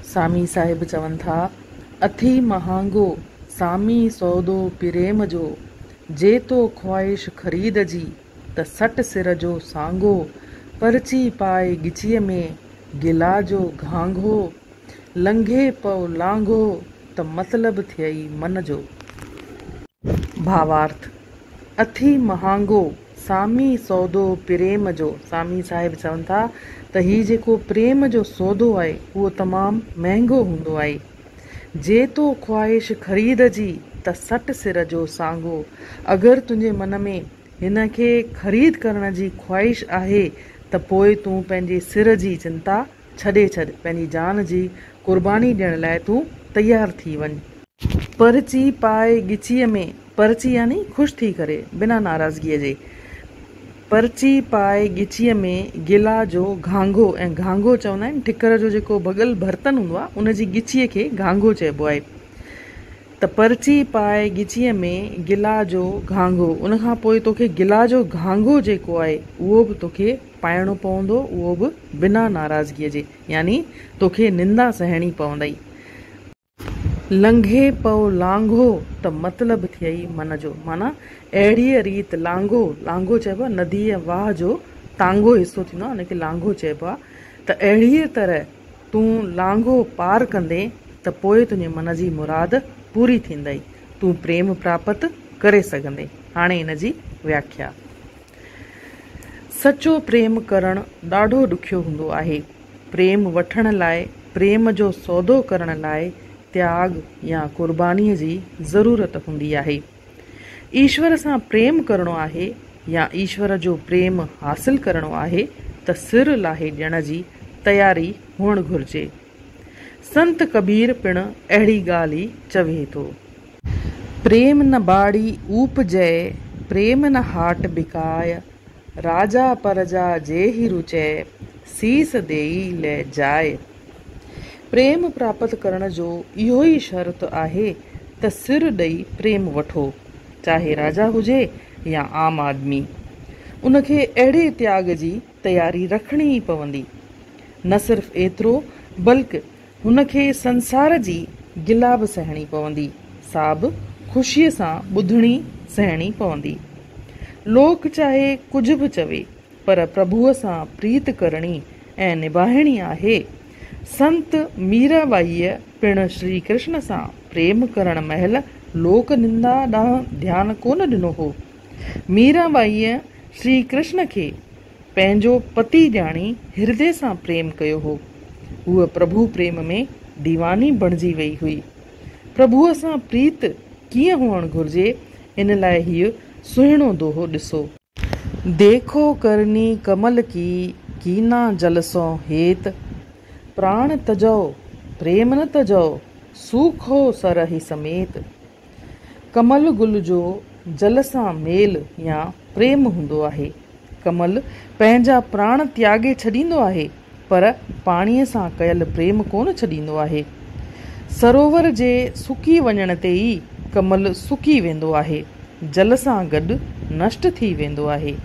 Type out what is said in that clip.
सामी साहिब चवनि था, अथी महांगो सामी सौदो प्रेम जो, जे तो ख्वाहिश ख़रीद जी त सट सिर जो सांगो, परची पाए गिचीअ में गिला जो घांघो, लंघे पव लांघो त मतलब थियई मन जो। भावार्थ, अथी महांगो सामी सौदो प्रेम जो। सामी साहिब चवनि था त हीउ जेको प्रेम जो सौदो आहे उहो तमामु महांगो हूंदो आहे। जे तो ख्वाहिश ख़रीद जी त सट सिर जो सांगो, अगरि तुंहिंजे मन में हिन खे ख़रीद करण जी ख्वाहिश आहे त पोइ तूं पंहिंजे सिर जी चिंता छॾे छॾ, पंहिंजी जान जी क़ुर्बानी ॾियण लाइ तूं तयारु थी वञ। परची पाए गिचीअ में, परची यानी ख़ुशि थी करे बिना नाराज़गीअ जे, परची पाए गिचीअ में गिला जो घांघो, ऐं घांघो चवंदा आहिनि ठिकर जो जेको भॻल बर्तन हूंदो आहे उनजी गिचीअ खे घांघो चइबो आहे। त परची पाए गिचीअ में गिला जो घांघो, उनखां पोइ तोखे गिला जो घांघो जेको आहे उहो बि तोखे पाइणो पवंदो, उहो बि बिना नाराज़गीअ जे, यानी तोखे निंदा सहणी पवंदई। लंघे पव लांघो त मतलब थियई मन जो, माना अहिड़ीअ रीति लांघो, लांघो चइबो आहे नदीअ वाह जो तांगो हिसो थींदो आहे उनखे लांघो चइबो आहे। त अहिड़ीअ तरह तूं लांघो पार कंदे त पोइ तुंहिंजे मन जी मुराद पूरी थींदई, तूं प्रेम प्राप्त करे सघंदे। हाणे इन जी व्याख्या। सचो प्रेम करणु ॾाढो ॾुखियो हूंदो आहे। प्रेम वठण लाइ, प्रेम जो सौदो करण लाइ त्याग या क़ुर्बानीअ जी ज़रूरत हूंदी आहे। ईश्वर सां प्रेम करणो आहे या ईश्वर जो प्रेम हासिल करणो आहे त सिर लाहे ॾियण जी तयारी हुअणु घुरिजे। संत कबीर पिणु अहिड़ी ॻाल्हि ई चवे थो, प्रेम न बाड़ी उपजय, प्रेम न हाट बिकाय, राजा परजा जे ही रुचय, सीस देई ले जाए। प्रेम प्राप्त करण जो इहो ई शर्त आहे त सिर ॾेई प्रेम वठो, चाहे राजा हुजे या आम आदमी। उनखे अहिड़े त्याग जी तयारी रखणी ई पवंदी। न सिर्फ़ु एतिरो बल्कि हुनखे संसार जी गिला बि सहणी पवंदी, सा बि ख़ुशीअ सां ॿुधणी सहणी पवंदी। लोक चाहे कुझु बि चवे, पर प्रभुअ सां प्रीत करणी ऐं निभाइणी आहे। संत मीराबाईअ पिणु श्री कृष्ण सां प्रेम करण महिल लोक निंदा ॾांहुं ध्यानु कोन ॾिनो हो। मीराबाईअ श्री कृष्ण खे पंहिंजो पति ॼाणी हृदय सां प्रेम कयो हो। हूअ प्रभु प्रेम में दीवानी बणिजी वई हुई। प्रभुअ सां प्रीत कीअं हुअणु घुरिजे, इन लाइ हीउ सुहिणो दोहो ॾिसो। देखो करनी कमल की ना जलसो हेत, प्राण तजो प्रेम न तजो, सूखो सरहि समेत। कमल गुल जो जल सां मेल या प्रेम हूंदो आहे। कमल पंहिंजा प्राण त्यागे छॾींदो आहे, पर पाणीअ सां कयल प्रेम कोन छॾींदो आहे। सरोवर जे सुकी वञण ते ई कमल सुकी वेंदो आहे, जल सां गॾु नष्ट थी वेंदो आहे।